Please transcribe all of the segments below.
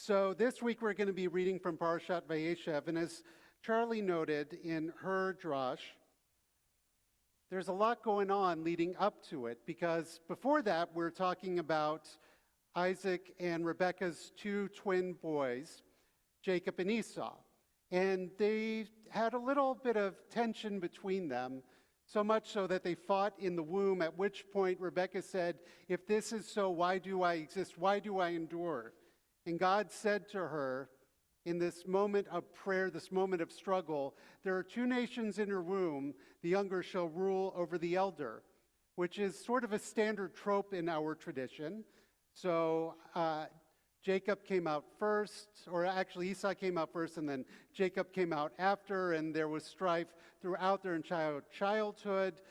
So this week we're going to be reading from Parashat Vayeshev, and as Charlie noted in her drash, there's a lot going on leading up to it, because before that we're talking about Isaac and Rebekah's two twin boys, Jacob and Esau. And they had a little bit of tension between them, so much so that they fought in the womb, at which point Rebekah said, "If this is so, why do I exist? Why do I endure?" And God said to her, in this moment of prayer, this moment of struggle, "There are two nations in her womb, the younger shall rule over the elder," which is sort of a standard trope in our tradition. So Jacob came out first, or actually Esau came out first, and then Jacob came out after, and there was strife throughout their entire childhood.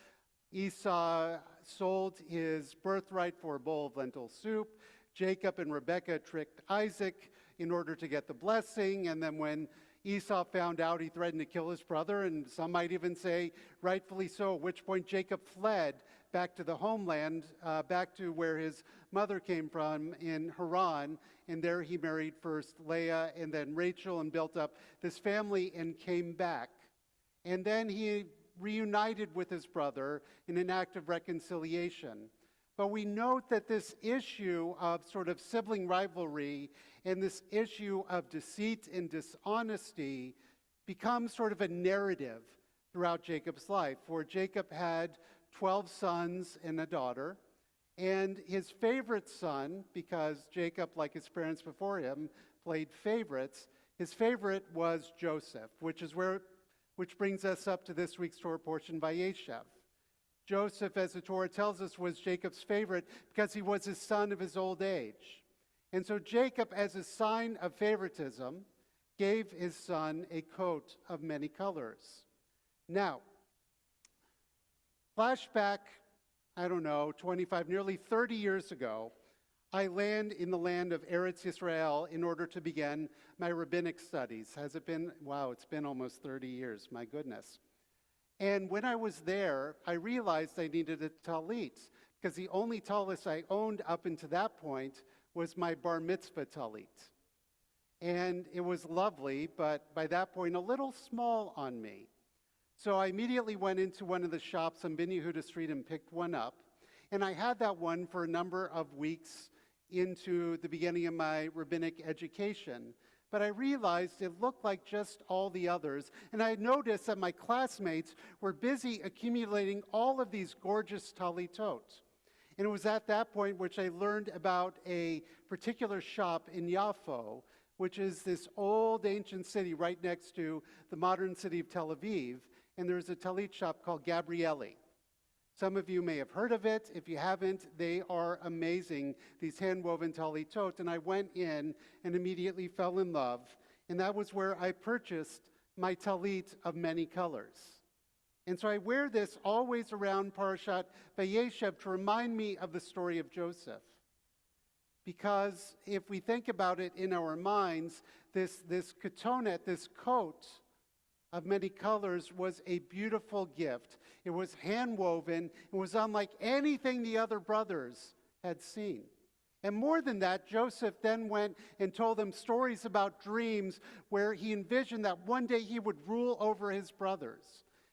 Esau sold his birthright for a bowl of lentil soup. Jacob and Rebekah tricked Isaac in order to get the blessing, and then when Esau found out, he threatened to kill his brother, and some might even say rightfully so, at which point Jacob fled back to the homeland, back to where his mother came from in Haran, and there he married first Leah and then Rachel and built up this family and came back. And then he reunited with his brother in an act of reconciliation. But we note that this issue of sort of sibling rivalry and this issue of deceit and dishonesty becomes sort of a narrative throughout Jacob's life, where Jacob had 12 sons and a daughter, and his favorite son, because Jacob, like his parents before him, played favorites, his favorite was Joseph, which brings us up to this week's Torah portion, Vayeshev. Joseph, as the Torah tells us, was Jacob's favorite because he was his son of his old age. And so Jacob, as a sign of favoritism, gave his son a coat of many colors. Now, flashback, 25, nearly 30 years ago, I land in the land of Eretz Yisrael in order to begin my rabbinic studies. Has it been? Wow, it's been almost 30 years, my goodness. And when I was there, I realized I needed a talit, because the only talis I owned up until that point was my bar mitzvah talit. And it was lovely, but by that point, a little small on me. So I immediately went into one of the shops on Ben Yehuda Street and picked one up. And I had that one for a number of weeks into the beginning of my rabbinic education. But I realized it looked like just all the others. And I noticed that my classmates were busy accumulating all of these gorgeous talitot. And it was at that point which I learned about a particular shop in Yafo, which is this old ancient city right next to the modern city of Tel Aviv. And there's a talit shop called Gabrielli. Some of you may have heard of it. If you haven't, they are amazing, these hand-woven talitot. And I went in and immediately fell in love. And that was where I purchased my talit of many colors. And so I wear this always around Parashat Vayeshev to remind me of the story of Joseph. Because if we think about it in our minds, this ketonet, this coat of many colors, was a beautiful gift. It was hand-woven. It was unlike anything the other brothers had seen. And more than that, Joseph then went and told them stories about dreams where he envisioned that one day he would rule over his brothers.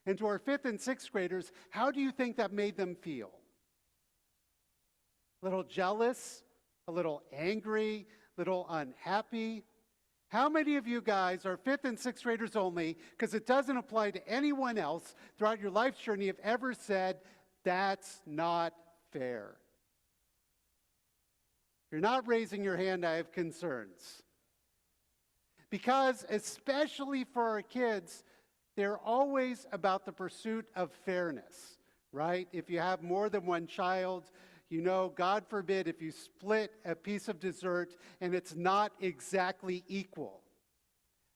And to our 5th and 6th graders, how do you think that made them feel? A little jealous, a little angry, a little unhappy? How many of you guys are 5th and 6th graders only, because it doesn't apply to anyone else throughout your life's journey, have ever said, "That's not fair"? If you're not raising your hand, I have concerns. Because especially for our kids, they're always about the pursuit of fairness, right? If you have more than one child, you know, God forbid if you split a piece of dessert and it's not exactly equal.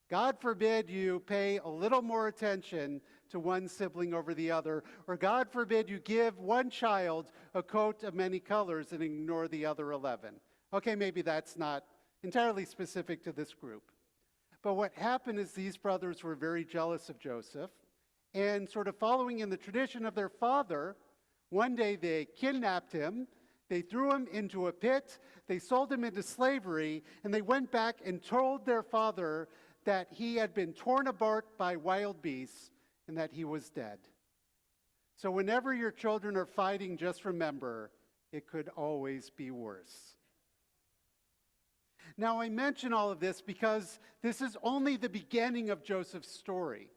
God forbid you pay a little more attention to one sibling over the other, or God forbid you give one child a coat of many colors and ignore the other 11. Okay, maybe that's not entirely specific to this group. But what happened is these brothers were very jealous of Joseph, and sort of following in the tradition of their father, one day they kidnapped him, They threw him into a pit, they sold him into slavery, and they went back and told their father that he had been torn apart by wild beasts and that he was dead. So whenever your children are fighting, just remember, it could always be worse. Now, I mention all of this because this is only the beginning of Joseph's story.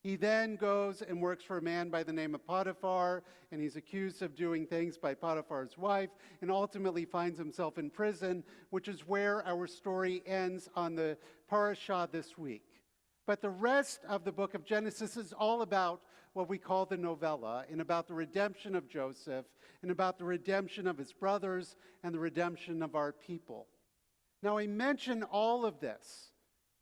He then goes and works for a man by the name of Potiphar, and he's accused of doing things by Potiphar's wife, and ultimately finds himself in prison, which is where our story ends on the parashah this week. But the rest of the book of Genesis is all about what we call the novella, and about the redemption of Joseph, and about the redemption of his brothers, and the redemption of our people. Now, I mention all of this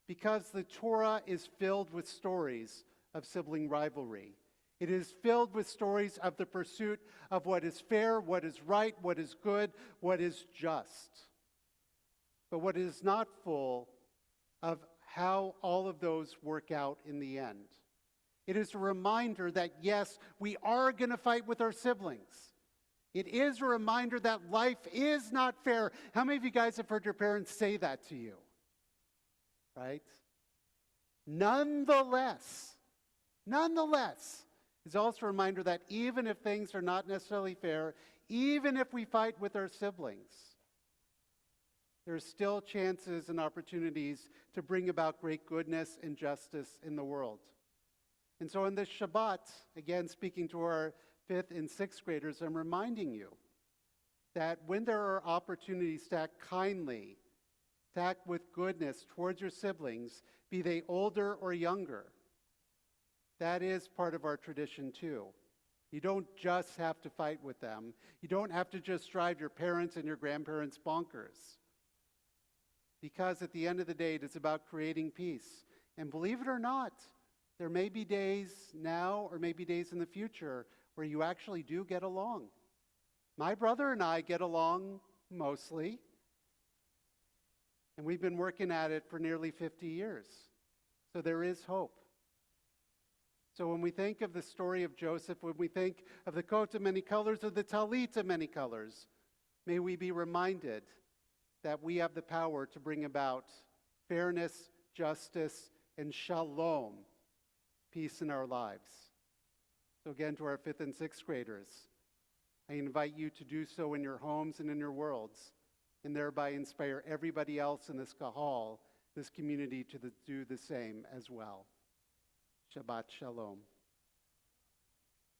because the Torah is filled with stories of sibling rivalry. It is filled with stories of the pursuit of what is fair, what is right, what is good, what is just. But what is not full of how all of those work out in the end. It is a reminder that, yes, we are going to fight with our siblings. It is a reminder that life is not fair. How many of you guys have heard your parents say that to you? Right? Nonetheless, is also a reminder that even if things are not necessarily fair, even if we fight with our siblings, there are still chances and opportunities to bring about great goodness and justice in the world. And so in this Shabbat, again speaking to our 5th and 6th graders, I'm reminding you that when there are opportunities to act kindly, to act with goodness towards your siblings, be they older or younger, that is part of our tradition too. You don't just have to fight with them. You don't have to just drive your parents and your grandparents bonkers. Because at the end of the day, it is about creating peace. And believe it or not, there may be days now or maybe days in the future where you actually do get along. My brother and I get along mostly. And we've been working at it for nearly 50 years. So there is hope. So when we think of the story of Joseph, when we think of the coat of many colors or the talit of many colors, may we be reminded that we have the power to bring about fairness, justice, and shalom, peace in our lives. So again, to our 5th and 6th graders, I invite you to do so in your homes and in your worlds, and thereby inspire everybody else in this kahal, this community, to do the same as well. Shabbat Shalom.